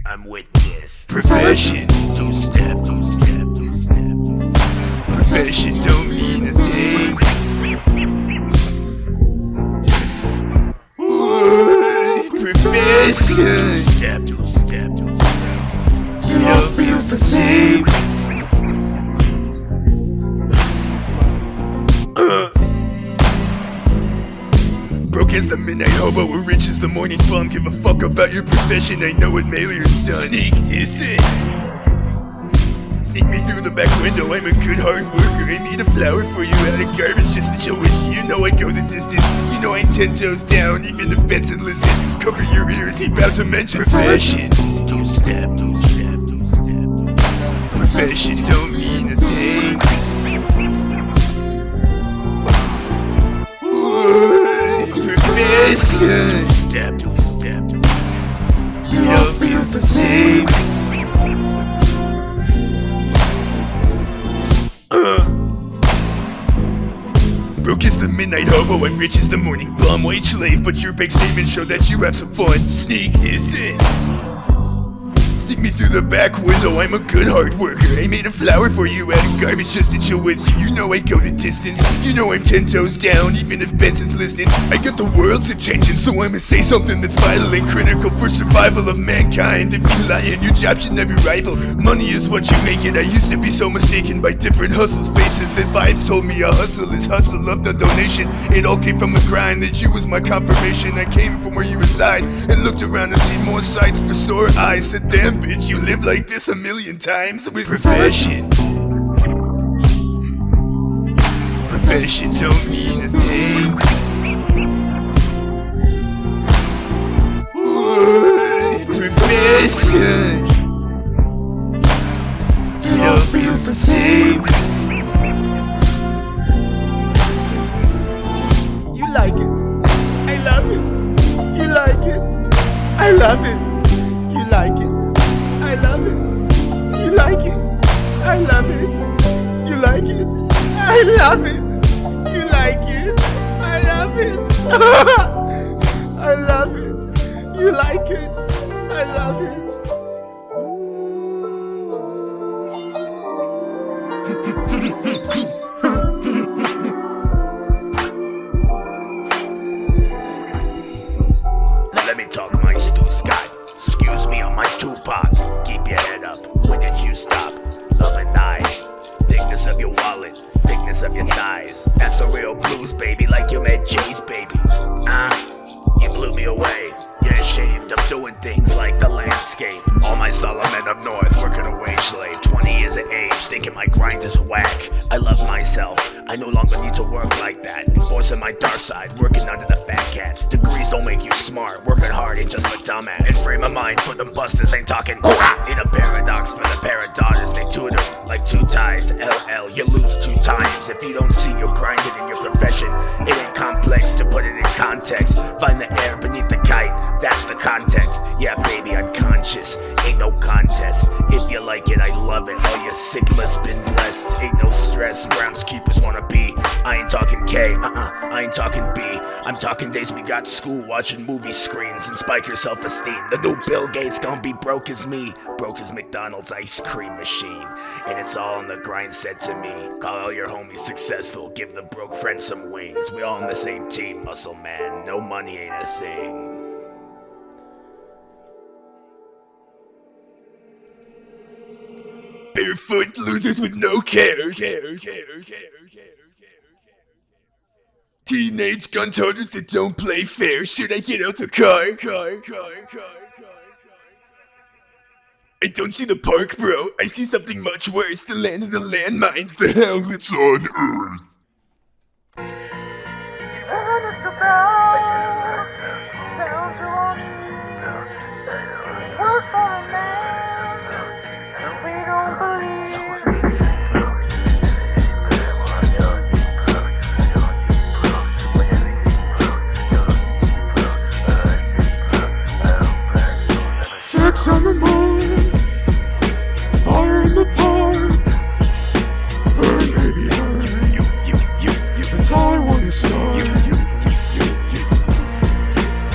I'm with this profession. Two-step. Profession don't mean a thing. Ooh, profession. Two-step. It all feels the same. Broke as the midnight hobo, or rich as the morning bum. Give a fuck about your profession, I know what Mailier's done. Sneak dissing. Sneak me through the back window, I'm a good hard worker. I need a flower for you out of garbage just to show it. You know I go the distance, you know I'm 10 toes down. Even if Benson listening, cover your ears, he bout to mention profession. Two-step. Profession don't mean a thing. Profession. Two-step. It all feels the same. Broke as the midnight hobo, I'm rich as the morning bum. Wage slave, but your big statements show that you have some fun. Sneak this in. Stick me through the back window, I'm a good hard worker. I made a flower for you out of garbage just to chill with you. You know I go the distance, you know I'm 10 toes down. Even if Benson's listening, I got the world's attention. So I'ma say something that's vital and critical for survival of mankind. If you lying, your job should never rival. Money is what you make it. I used to be so mistaken by different hustles faces. Then vibes told me a hustle is hustle of the donation. It all came from the grind, that you was my confirmation. I came from where you reside and looked around to see more sights for sore eyes. Said damn bitch, you live like this a million times with profession. Profession don't mean a thing. Ooh, profession. It all feels the same. You like it. I love it. You like it. I love it. You like it. I love it. You like it. I love it. You like it. I love it. You like it. I love it. I love it. You like it. I love it. Let me talk my Stu Scott. Excuse me on my Tupac. Keep your head up. When did you stop? Love and die. Thickness of your wallet, thickness of your thighs. That's the real blues, baby, like you met Jay's baby. You blew me away. You're ashamed of doing things like the landscape. All my Solomon up north working a wage slave. 20 years of age, thinking my grind is whack. I love myself, I no longer need to work like that. Forcing my dark side, working under the fat cats. Degrees don't make you smart, working hard ain't just a dumbass. And frame of mind for them busters ain't talking. In a paradox for the parent daughters, they tutor like two ties. LL, you lose 2 times if you don't see you're grinding in your profession. It ain't complex to put it in context. Find the air beneath the kite, that's the context. Yeah baby, I'm conscious, ain't no contest. If you like it, I love it. All your sigmas been blessed. Ain't no stress, groundskeepers wanna be. I ain't talking K, I ain't talking B. I'm talking days we got school watching movie screens and spike your self-esteem. The new Bill Gates gonna be broke as me, broke as McDonald's ice cream machine. And it's all on the grind said to me. Call all your homies successful, give the broke friend some wings. We all on the same team, muscle man, no money ain't a thing. Barefoot losers with no care. Teenage gun toters that don't play fair. Should I get out the car? I don't see the park, bro. I see something much worse. The land of the landmines, the hell that's on Earth. Sex on the moon, fire in the park. Burn, baby, burn. That's all I wanna start.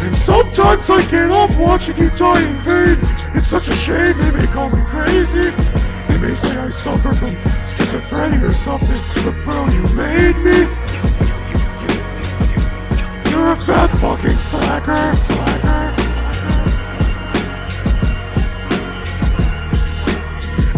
And sometimes I get off one. watching you die in vain. It's such a shame, they may call me crazy. They may say I suffer from schizophrenia or something, but bro, you made me. You're a fat fucking slacker.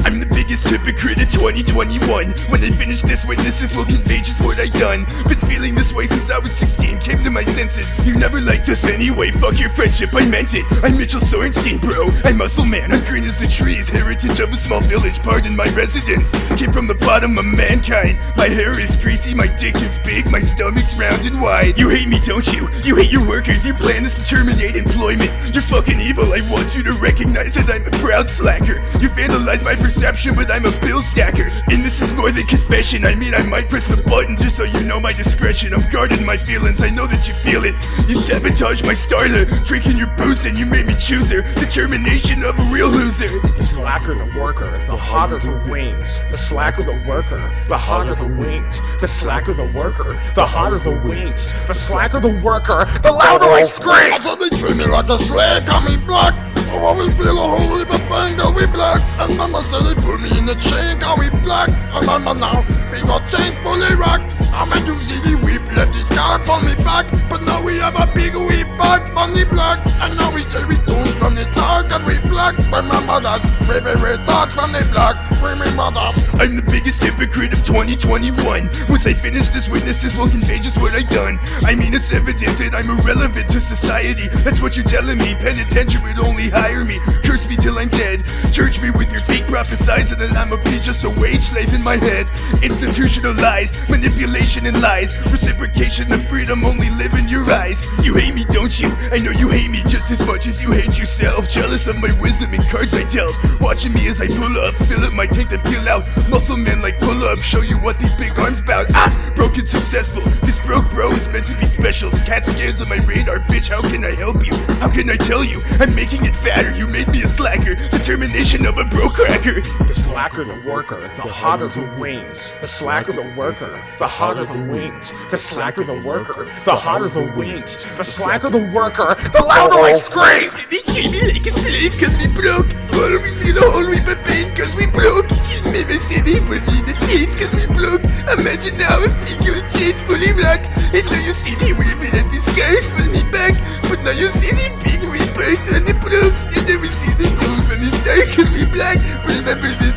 I'm the biggest hypocrite of 2021. When I finish this, witnesses will convey just what I done. Been feeling this way since I was 16, came to my senses. You never liked us anyway, fuck your friendship, I meant it. I'm Mitchell Sorenstein, bro, I'm muscle man, I'm green as the trees. Heritage of a small village, pardon my residence. Came from the bottom of mankind. My hair is greasy, my dick is big, my stomach's round and wide. You hate me, don't you? You hate your workers, your plan is to terminate employment. You're fucking evil, I want you to recognize that I'm a proud slacker. You vandalize my perception, but I'm a bill stacker. And this is more than confession, I mean I might press the button just so you know my discretion. I'm guarding my feelings, I know that you feel it. You sabotage my starter, drinking your booze and you made me choose her. Determination of a real loser. The slacker the worker, the hotter the wings. The slacker the worker, the hotter the wings. The slacker the worker, the hotter the wings. The slacker the worker, the louder I scream. So they treat me like a slave, call me black. Oh, I will feel a whole heap of pain, call me black. And mama said they put me in the chain, call me black. And mama now, we got chains fully rock. I'm a new CD whip, left his car on me back. But now we have a big whip back on the block. And now we say we don't from the dark and we black. Remember that, we very dark from the block. Remember that. I'm the biggest hypocrite of 2021. Once I finish this, witnesses will convey just what I done. I mean it's evident that I'm irrelevant to society. That's what you're telling me, penitentiary would only hire me. Curse me till I'm dead, charge me with your fake prophesizing that I'ma be just a wage slave in my head. Institutional lies, manipulation and lies. Reciprocation of freedom only live in your eyes. You hate me, don't you? I know you hate me just as much as you hate yourself. Jealous of my wisdom and cards I dealt. Watching me as I pull up, fill up my tank to peel out. Muscle men like pull up, show you what these big arms bout. Broken successful, this broke bro is meant to be special. Cat scans on my radar, bitch, how can I help you? How can I tell you? I'm making it fatter, you made me a slacker. Determination of a bro cracker. The slacker the worker, the hotter the wings. The slacker the worker, the hotter the wings. The slacker the worker, the hotter the wings. The slacker the worker, the louder I scream. They treat me like a slave cause we broke. Or we feel a whole heap of pain cause we broke. Maybe say they put me in the chains cause we broke. Imagine now if we go chains fully rocked. And now you see they waving at the skies pull me back. But now you see the big we burnt and they broke. And then we see the doom from the star cause we black. Remember this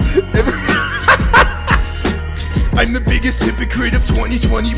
I'm the biggest hypocrite of 2021.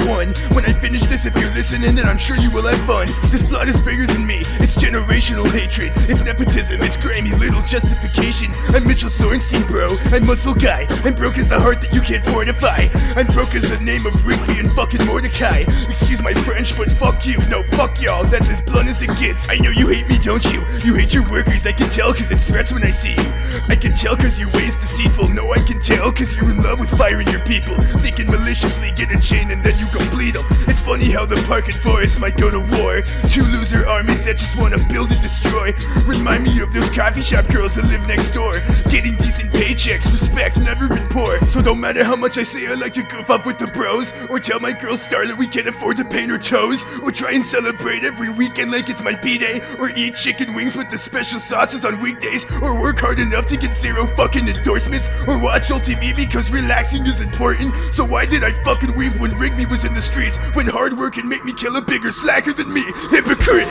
When I finish this, if you're listening, then I'm sure you will have fun. This plot is bigger than me, it's generational hatred. It's nepotism, it's grimy little justification. I'm Mitchell Sorenstein, bro, I'm muscle guy. I'm broke as the heart that you can't fortify. I'm broke as the name of Rigby and fucking Mordecai. Excuse my French, but fuck you, no fuck y'all, that's as blunt as it gets. I know you hate me, don't you? You hate your workers, I can tell cause it's threats when I see you. I can tell cause your ways deceitful. No, I can tell cause you're in love with firing your people. Thinking maliciously, get a chain and then you go bleed them. It's funny how the park and forest might go to war. Two loser armies that just wanna build and destroy. Remind me of those coffee shop girls that live next door. Getting decent paychecks, respect, never been poor. So don't matter how much I say I like to goof up with the bros, or tell my girl Starlet we can't afford to paint her toes, or try and celebrate every weekend like it's my B-day, or eat chicken wings with the special sauces on weekdays, or work hard enough to get 0 fucking endorsements, or watch old TV because relaxing is important. So why did I fucking weep when Rigby was in the streets, when hard work can make me kill a bigger slacker than me? Hypocrite!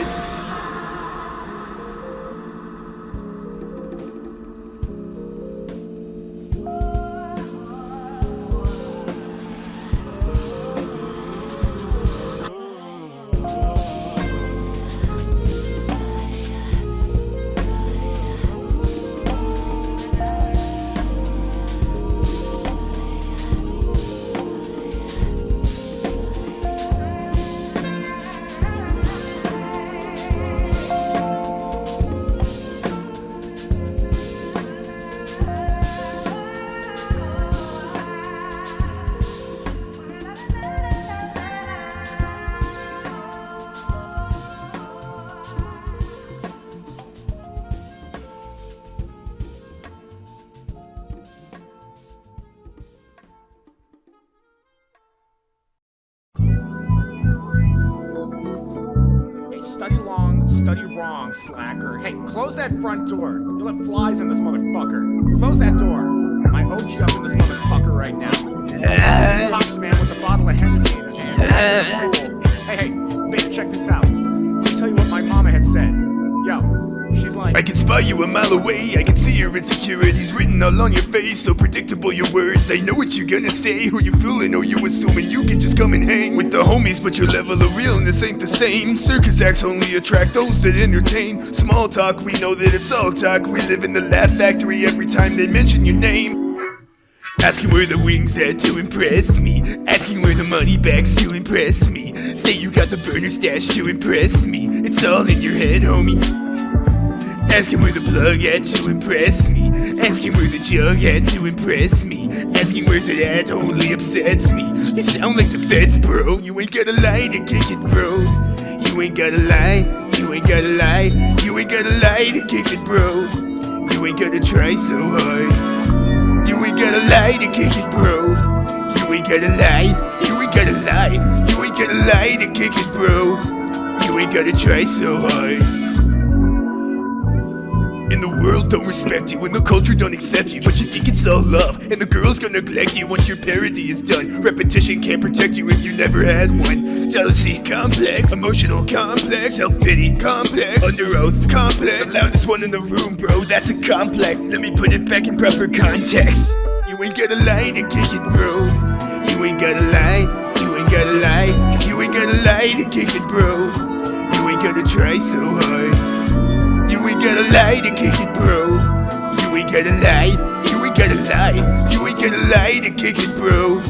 study wrong, slacker. Hey, close that front door. You'll have flies in this motherfucker. Close that door. My OG up in this motherfucker right now. Pops man with a bottle of Hennessy in his hand. Hey, babe, check this out. Let me tell you what my mama had said. Yo, she's like, I can spy you a mile away, I can see your insecurities written all on your face. So predictable your words, I know what you're gonna say. Who you fooling or you assuming you can just come and hang with the homies, but your level of realness ain't the same. Circus acts only attract those that entertain. Small talk, we know that it's all talk. We live in the laugh factory every time they mention your name. Asking where the wings at to impress me. Asking where the money bags to impress me. Say you got the burner stash to impress me. It's all in your head, homie. Asking where the plug at to impress me. Asking where the jug at to impress me. Asking where's it at only upsets me. You sound like the feds, bro. You ain't gotta lie to kick it, bro. You ain't gotta lie. You ain't gotta lie. You ain't gotta lie to kick it, bro. You ain't gotta try so hard. You ain't gotta lie to kick it, bro. You ain't gotta lie. You ain't gotta lie. You ain't gotta lie to kick it, bro. You ain't gotta try so hard. And the world don't respect you, and the culture don't accept you, but you think it's all love, and the girls gonna neglect you once your parody is done. Repetition can't protect you if you never had one. Jealousy complex, emotional complex, self-pity complex, under oath complex. The loudest one in the room, bro, that's a complex. Let me put it back in proper context. You ain't gotta lie to kick it, bro. You ain't gotta lie. You ain't gotta lie. You ain't gotta lie to kick it, bro. You ain't gotta try so hard. You ain't gotta lie to kick it, bro. You ain't gotta lie. You ain't gotta lie. You ain't gotta lie to kick it, bro.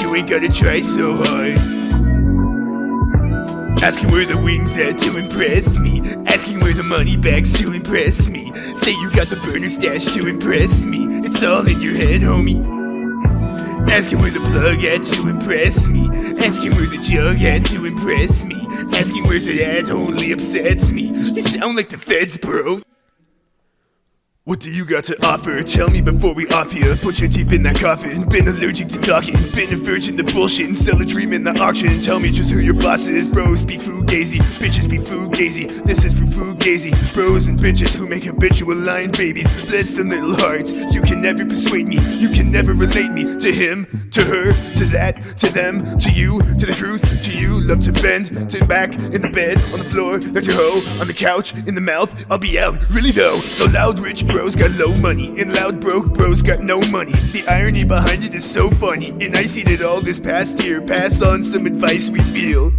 You ain't gotta try so hard. Asking where the wings at to impress me. Asking where the money bags to impress me. Say you got the burner stash to impress me. It's all in your head, homie. Asking where the plug at to impress me. Asking where the jug at to impress me. Asking where's it at only upsets me. You sound like the feds, bro. What do you got to offer? Tell me before we off here. Put your teeth in that coffin. Been allergic to talking. Been a virgin to bullshit and sell a dream in the auction. Tell me just who your boss is. Bros be fugazi. Bitches be fugazi. This is for fugazi. Bros and bitches who make habitual lying babies. Bless the little hearts. You can never persuade me. You can never relate me to him, to her, to that, to them, to you, to the truth, to you. Love to bend, to back, in the bed, on the floor, like your hoe, on the couch, in the mouth. I'll be out, really though. So loud rich bros got low money, and loud broke bros got no money. The irony behind it is so funny, and I seen it all this past year. Pass on some advice we feel.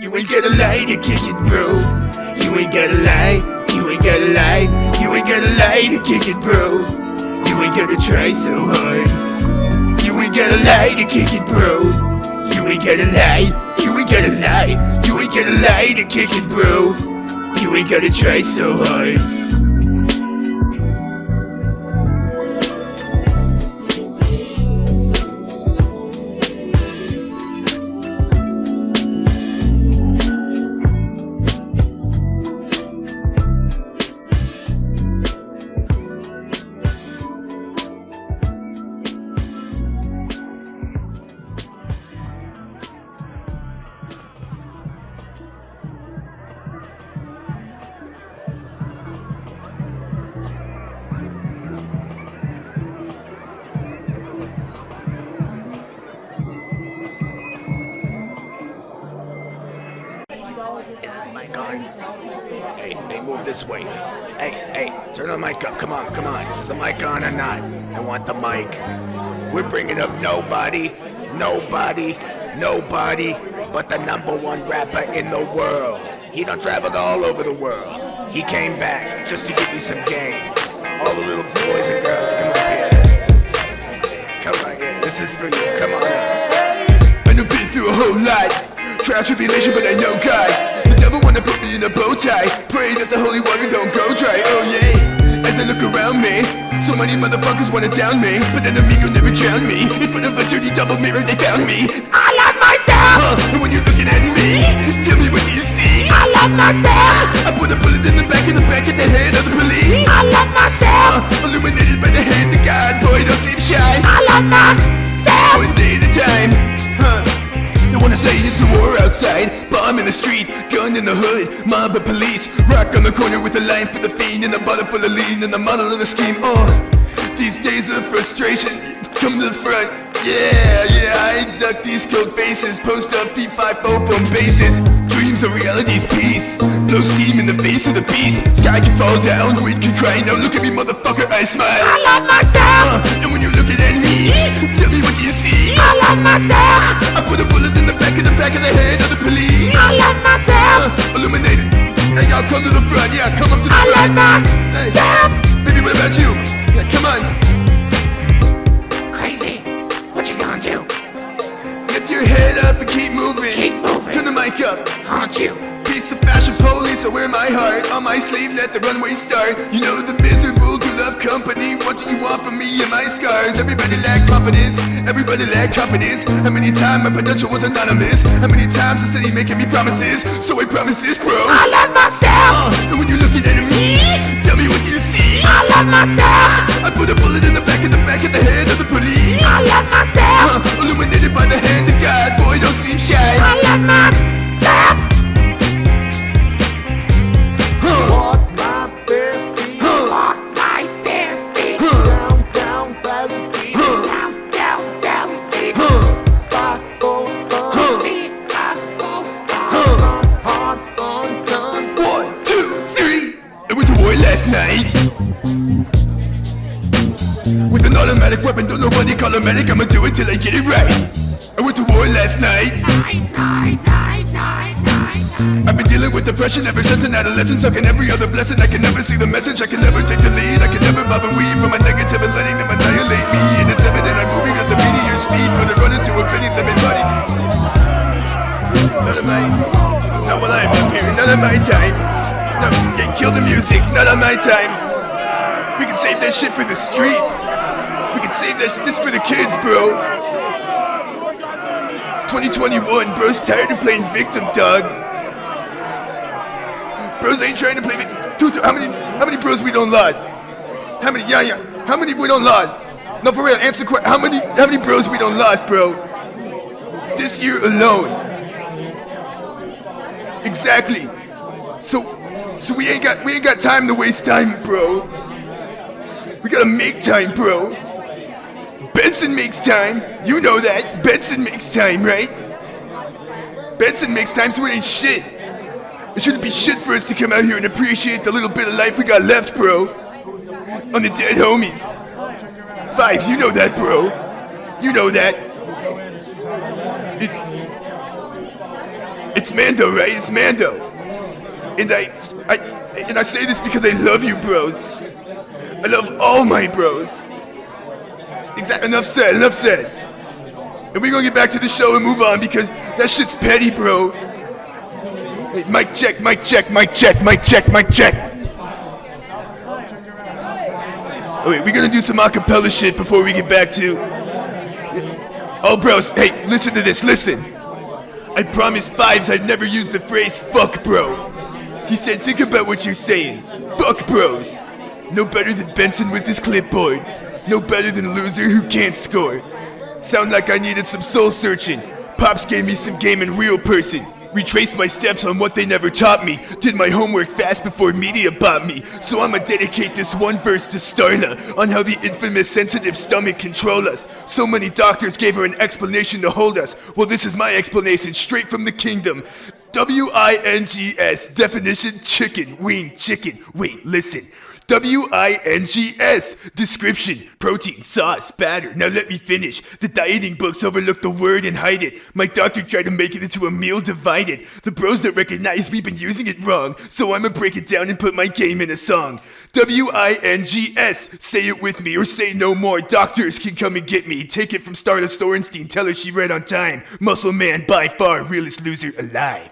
You ain't gotta lie to kick it, bro. You ain't gotta lie. You ain't gotta lie. You ain't gotta lie to kick it, bro. You ain't gotta try so hard. You ain't gotta lie to kick it, bro. You ain't gotta lie. You ain't gotta lie. You ain't gotta lie to kick it, bro. You ain't gotta try so hard. Is this mic on? Hey, move this way. Hey, turn the mic up. Come on. Is the mic on or not? I want the mic. We're bringing up nobody but the #1 rapper in the world. He done traveled all over the world. He came back just to give me some game. All the little boys and girls, come on here. Come on here. This is for you. Come on up. I done been through a whole lot. Trial tribulation, but I know God. The devil wanna put me in a bow tie. Pray that the holy water don't go dry. Oh yeah. As I look around me, so many motherfuckers wanna down me, but an amigo never drowned me. In front of a dirty double mirror, they found me. I love myself. And when you're looking at me, tell me what do you see? I love myself. I put a bullet in the back of the head of the police. I love myself. Illuminated by the hand of God, boy, don't seem shy. I love myself. One day at a time. They wanna say it's a war outside. Bomb in the street, gun in the hood, mob of police, crack on the corner with a line for the fiend and a bottle full of lean and a model of the scheme. These days of frustration, come to the front. Yeah, I duck these cold faces, post up feet 5-0 from bases. Dreams are reality's peace, blow steam in the face of the beast. Sky can fall down, wind can cry, now look at me motherfucker, I smile. I love myself. And when you're looking at me, tell me what you see. I love myself. I put a bullet in the back of the head of the police. I love myself. Illuminated, hey y'all come to the front, yeah, come up to the I front. love Hey, myself. baby, what about you? Yeah, come on. Crazy. What you gonna do? Lift your head up and keep moving. Keep moving. Turn the mic up. Aren't you? Piece of fashion police, I wear my heart on my sleeve, let the runway start. You know the miserable who love company. What do you want from me and my scars? Everybody lack confidence, everybody lack confidence. How many times my potential was anonymous? How many times I said he making me promises? So I promise this, bro. I love myself. And when you're looking at me, tell me what you see. I love myself. I put a bullet in the back of the head of the police. I love myself. Illuminated by the hand of God, boy, don't seem shy. I love myself. Walk my bare feet. Walk my bare feet. down, valley deep. Down, valley deep. Rock, go, Beat, I go hard, undone. 1, 2, 3. I went to war last night with an automatic weapon. Don't nobody call a medic. I'ma do it till I get it right. I went to war last night. I've been dealing with depression ever since an adolescent. Sucking every other blessing. I can never see the message. I can never take the lead. I can never bob and weave from my negative and letting them annihilate me. And it's evident I'm moving at the meteor speed, but I run into a pretty limit body. Not while I'm up here. Not on my time. No, yeah, kill the music. Not on my time. We can save that shit for the streets. We can save that shit. This for the kids, bro. 2021, bro's tired of playing victim, dog. Bros ain't trying to play How many bros we don't lose? How many? Yeah. How many we don't lose? No, for real. Answer the question. How many bros we don't lose, bro? This year alone. Exactly. So we ain't got time to waste time, bro. We gotta make time, bro. Benson makes time. You know that. Benson makes time, right? Benson makes time, so it ain't shit. It shouldn't be shit for us to come out here and appreciate the little bit of life we got left, bro. On the dead homies. Fives, you know that, bro. You know that. It's Mando, right? It's Mando. And I say this because I love you, bros. I love all my bros. Exactly. Enough said. And we're gonna get back to the show and move on because that shit's petty, bro. Hey, mic check. Oh wait, we're gonna do some acapella shit before we get back to... Oh bros, hey, listen to this, listen. I promised Fives I'd never use the phrase fuck bro. He said think about what you're saying. Fuck bros. No better than Benson with his clipboard. No better than loser who can't score. Sound like I needed some soul searching. Pops gave me some game in real person. Retraced my steps on what they never taught me. Did my homework fast before media bought me. So I'ma dedicate this one verse to Starla on how the infamous sensitive stomach control us. So many doctors gave her an explanation to hold us. Well, this is my explanation straight from the kingdom. WINGS, definition chicken, wing, chicken. Wait, listen. WINGS, description, protein, sauce, batter. Now let me finish. The dieting books overlook the word and hide it. My doctor tried to make it into a meal divided. The bros that recognize we've been using it wrong, so I'ma break it down and put my game in a song. WINGS, say it with me or say no more. Doctors can come and get me. Take it from Starla Sorenstein, tell her she read on time. Muscle man by far, realest loser alive.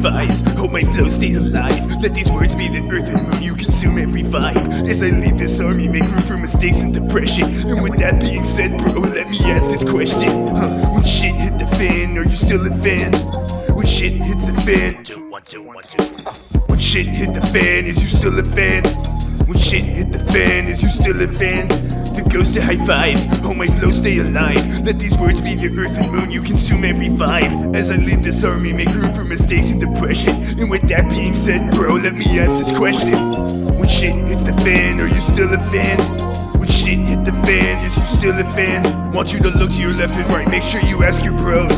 fives, hope my flow stay alive. Let these words be the earth and moon you consume every vibe. As I lead this army, make room for mistakes and depression. And with that being said, bro, let me ask this question. When shit hit the fan, are you still a fan? When shit hits the fan, 2, 1, 2, 1, 2. when shit hit the fan, is you still a fan? When shit hit the fan, is you still a fan? The ghost of high fives, hope my flow stay alive. Let these words be the earth and moon you consume every vibe. As I lead this army, make room for mistakes and depression. And with that being said, bro, let me ask this question. When shit hits the fan, are you still a fan? When shit hit the fan, is you still a fan? Want you to look to your left and right, make sure you ask your bros.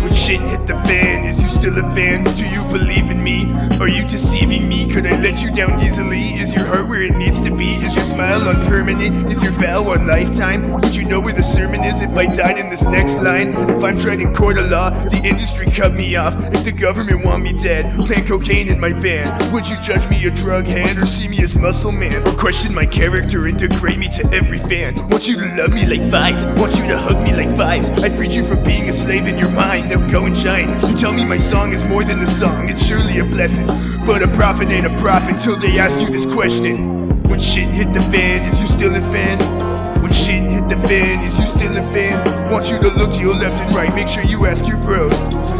When shit hit the fan, is you still a fan? Do you believe in me? Are you deceiving me? Could I let you down easily? Is your heart where it needs to be? Is your smile on permanent? Is your vow on lifetime? Would you know where the sermon is if I died in this next line? If I'm tried in court of law, the industry cut me off. If the government want me dead, plant cocaine in my van, would you judge me a drug hand or see me as muscle man? Or question my character and degrade me to every fan? Want you to love me like fives, want you to hug me like fives. I freed you from being a slave in your mind. Now go and shine. You tell me my song is more than a song, it's surely a blessing. But a prophet ain't a prophet till they ask you this question. When shit hit the fan, is you still a fan? When shit hit the fan, is you still a fan? Want you to look to your left and right, make sure you ask your bros.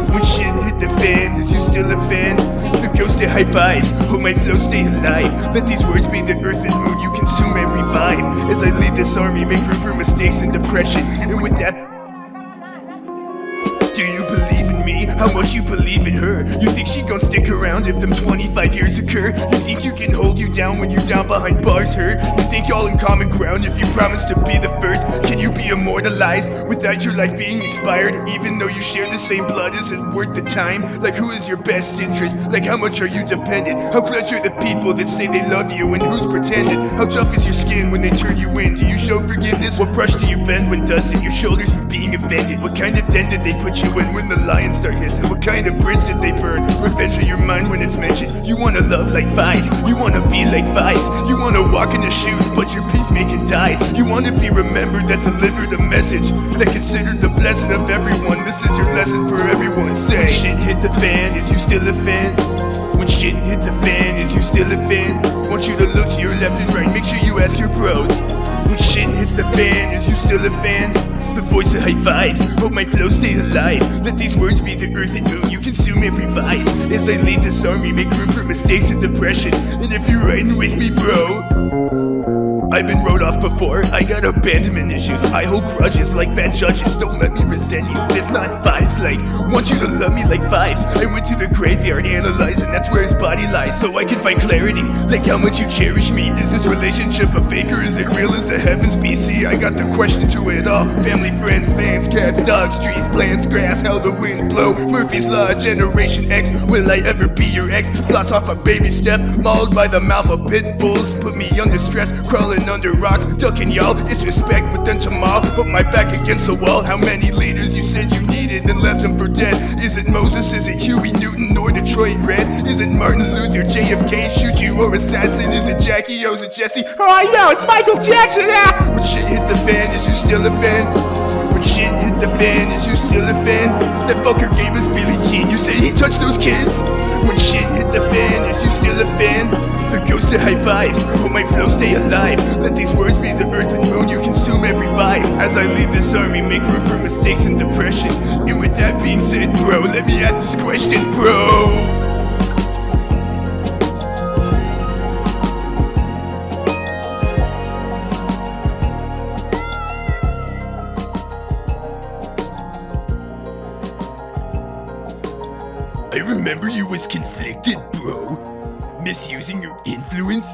When shit hit the fan, is you still a fan? The ghost of high fives, hope my flow stay alive. Let these words be the earth and moon you consume every vibe. As I lead this army, make room for mistakes and depression. And with that, do you believe in me? How much you believe in her? You think she gon' stick around if them 25 years occur? You think you can hold you down when you're down behind bars hurt? You think y'all in common ground if you promise to be the first? Can you be immortalized without your life being expired? Even though you share the same blood, is it worth the time? Like who is your best interest? Like how much are you dependent? How clutch are the people that say they love you and who's pretending? How tough is your skin when they turn you in? Do you show forgiveness? What brush do you bend when dusting your shoulders for being offended? What kind of den did they put you in when the lions start hissing? What kind of bridge did they burn? Revenge in your mind when it's mentioned. You wanna love like fives, you wanna be like fives. You wanna walk in the shoes, but your peacemaking died. You wanna be remembered that delivered a message, that considered the blessing of everyone. This is your lesson for everyone. Say, when shit hit the fan, is you still a fan? When shit hit the fan, is you still a fan? Want you to look to your left and right, make sure you ask your bros. When shit hits the fan, is you still a fan? The voice of high fives, hope my flow stays alive. Let these words be the earth and moon you consume every vibe. As I lead this army, make room for mistakes and depression. And if you're riding with me, bro, I've been wrote off before, I got abandonment issues. I hold grudges like bad judges, don't let me resent you. That's not fives, like, want you to love me like fives. I went to the graveyard analyzing, that's where his body lies, so I can find clarity, like how much you cherish me. Is this relationship a fake or is it real as the heavens BC? I got the question to it all. Family, friends, fans, cats, dogs, trees, plants, grass, how the wind blow. Murphy's Law, Generation X, will I ever be your ex? Floss off a baby step, mauled by the mouth of pit bulls. Put me under stress, crawling under rocks, ducking y'all. It's respect, but then tomorrow, put my back against the wall. How many leaders you said you needed and left them for dead? Is it Moses, is it Huey Newton, or Detroit Red? Is it Martin Luther, JFK, shoot you or assassin? Is it Jackie, or is it Jesse? Oh yo, it's Michael Jackson, ah! When shit hit the fan, is you still a fan? When shit hit the fan, is you still a fan? That fucker gave us Billie Jean, you say he touched those kids? When shit hit the fan, is you still a fan? The ghost of high fives, hope my flow stay alive. Let these words be the earth and moon you consume every vibe. As I lead this army, make room for mistakes and depression. And with that being said, bro, let me ask this question, bro. I remember you was conflicted, bro. Misusing your influence?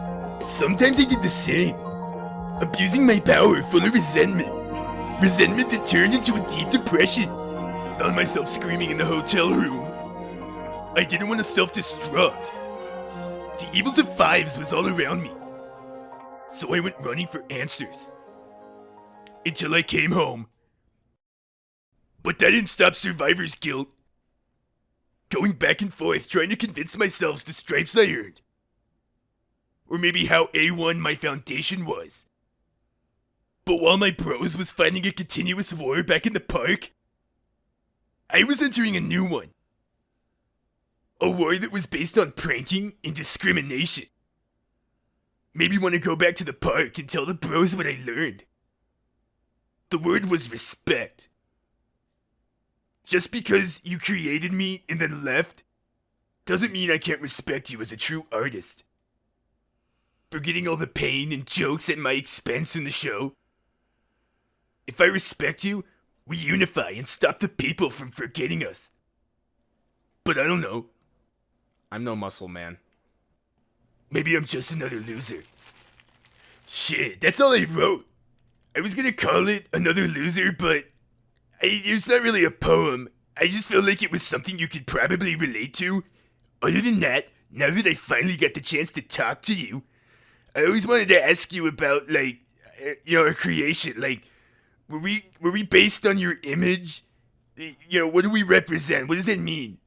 Sometimes I did the same. Abusing my power full of resentment. Resentment that turned into a deep depression. Found myself screaming in the hotel room. I didn't want to self-destruct. The evils of fives was all around me. So I went running for answers. Until I came home. But that didn't stop survivor's guilt. Going back and forth trying to convince myself the stripes I earned. Or maybe how A1 my foundation was. But while my bros was fighting a continuous war back in the park, I was entering a new one. A war that was based on pranking and discrimination. Maybe want to go back to the park and tell the bros what I learned. The word was respect. Just because you created me and then left doesn't mean I can't respect you as a true artist. Forgetting all the pain and jokes at my expense in the show. If I respect you, we unify and stop the people from forgetting us. But I don't know. I'm no muscle man. Maybe I'm just another loser. Shit, that's all I wrote. I was gonna call it Another Loser, but it's not really a poem. I just felt like it was something you could probably relate to. Other than that, now that I finally got the chance to talk to you, I always wanted to ask you about, like, our creation. Like, were we based on your image? What do we represent? What does that mean?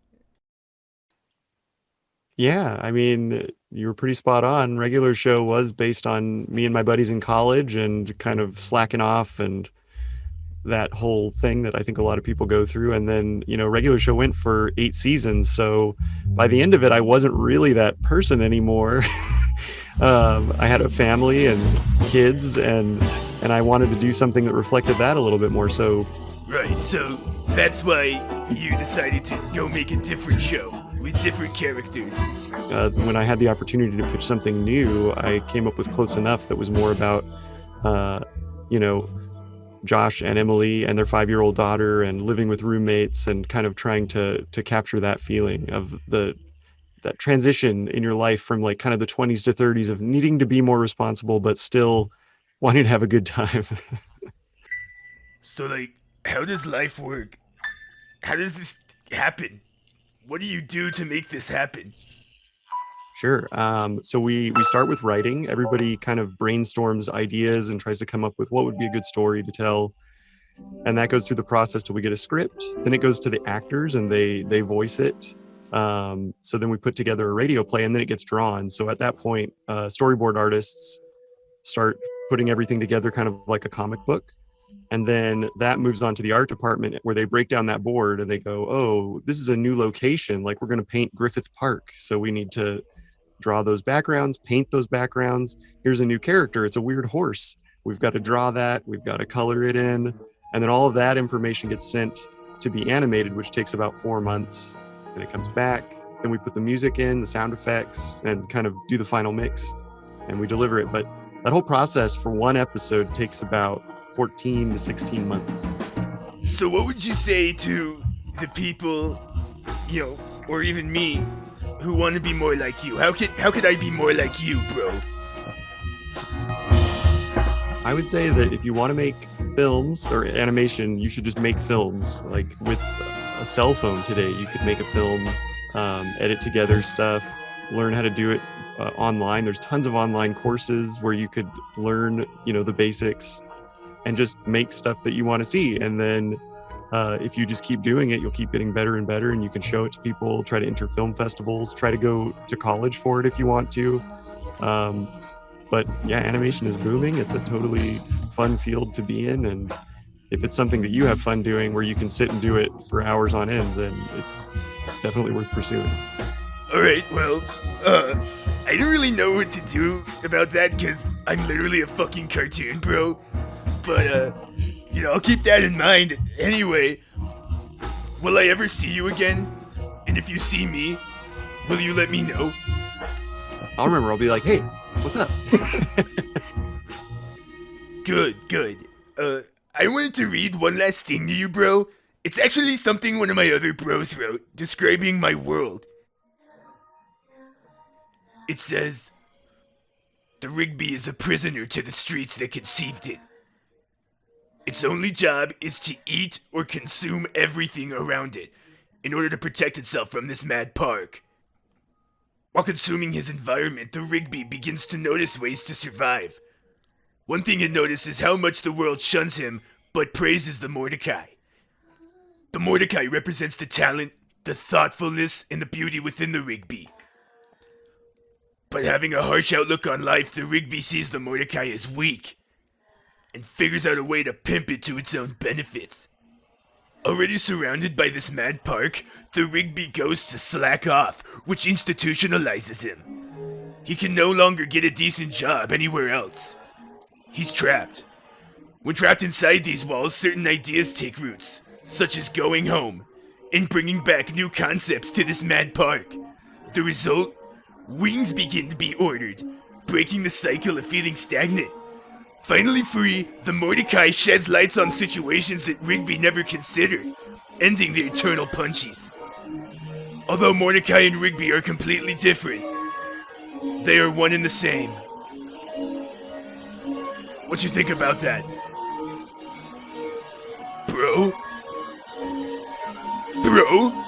Yeah, I mean, you were pretty spot on. Regular show was based on me and my buddies in college and kind of slacking off and that whole thing that I think a lot of people go through. And then, regular show went for 8 seasons. So by the end of it, I wasn't really that person anymore. I had a family and kids, and I wanted to do something that reflected that a little bit more. So, right. So that's why you decided to go make a different show with different characters. When I had the opportunity to pitch something new, I came up with Close Enough that was more about, Josh and Emily and their 5-year-old daughter and living with roommates and kind of trying to capture that feeling of that transition in your life from like kind of the 20s to 30s of needing to be more responsible but still wanting to have a good time. So, like, how does life work? How does this happen? What do you do to make this happen? Sure. So we start with writing. Everybody kind of brainstorms ideas and tries to come up with what would be a good story to tell. And that goes through the process till we get a script. Then it goes to the actors and they voice it. So then we put together a radio play and then it gets drawn. So at that point, storyboard artists start putting everything together kind of like a comic book. And then that moves on to the art department where they break down that board and they go, oh, this is a new location. Like we're going to paint Griffith Park. So we need to draw those backgrounds, paint those backgrounds. Here's a new character. It's a weird horse. We've got to draw that. We've got to color it in. And then all of that information gets sent to be animated, which takes about 4 months. And it comes back. Then we put the music in, the sound effects, and kind of do the final mix. And we deliver it. But that whole process for one episode takes about 14 to 16 months. So what would you say to the people, or even me, who want to be more like you? How could I be more like you, bro? I would say that if you want to make films or animation, you should just make films. Like with a cell phone today, you could make a film, edit together stuff, learn how to do it online. There's tons of online courses where you could learn, the basics and just make stuff that you want to see. And then if you just keep doing it, you'll keep getting better and better, and you can show it to people, try to enter film festivals, try to go to college for it if you want to. But yeah, animation is booming. It's a totally fun field to be in. And if it's something that you have fun doing where you can sit and do it for hours on end, then it's definitely worth pursuing. All right, well, I don't really know what to do about that because I'm literally a fucking cartoon, bro. But, I'll keep that in mind. Anyway, will I ever see you again? And if you see me, will you let me know? I'll remember. I'll be like, hey, what's up? Good. I wanted to read one last thing to you, bro. It's actually something one of my other bros wrote, describing my world. It says, "The Rigby is a prisoner to the streets that conceived it. Its only job is to eat or consume everything around it in order to protect itself from this mad park. While consuming his environment, the Rigby begins to notice ways to survive. One thing it notices is how much the world shuns him, but praises the Mordecai. The Mordecai represents the talent, the thoughtfulness, and the beauty within the Rigby. But having a harsh outlook on life, the Rigby sees the Mordecai as weak, and figures out a way to pimp it to its own benefits. Already surrounded by this mad park, the Rigby goes to slack off, which institutionalizes him. He can no longer get a decent job anywhere else. He's trapped. When trapped inside these walls, certain ideas take roots, such as going home, and bringing back new concepts to this mad park. The result? Wings begin to be ordered, breaking the cycle of feeling stagnant. Finally free, the Mordecai sheds lights on situations that Rigby never considered, ending the eternal punchies. Although Mordecai and Rigby are completely different, they are one and the same. What you think about that? Bro? Bro?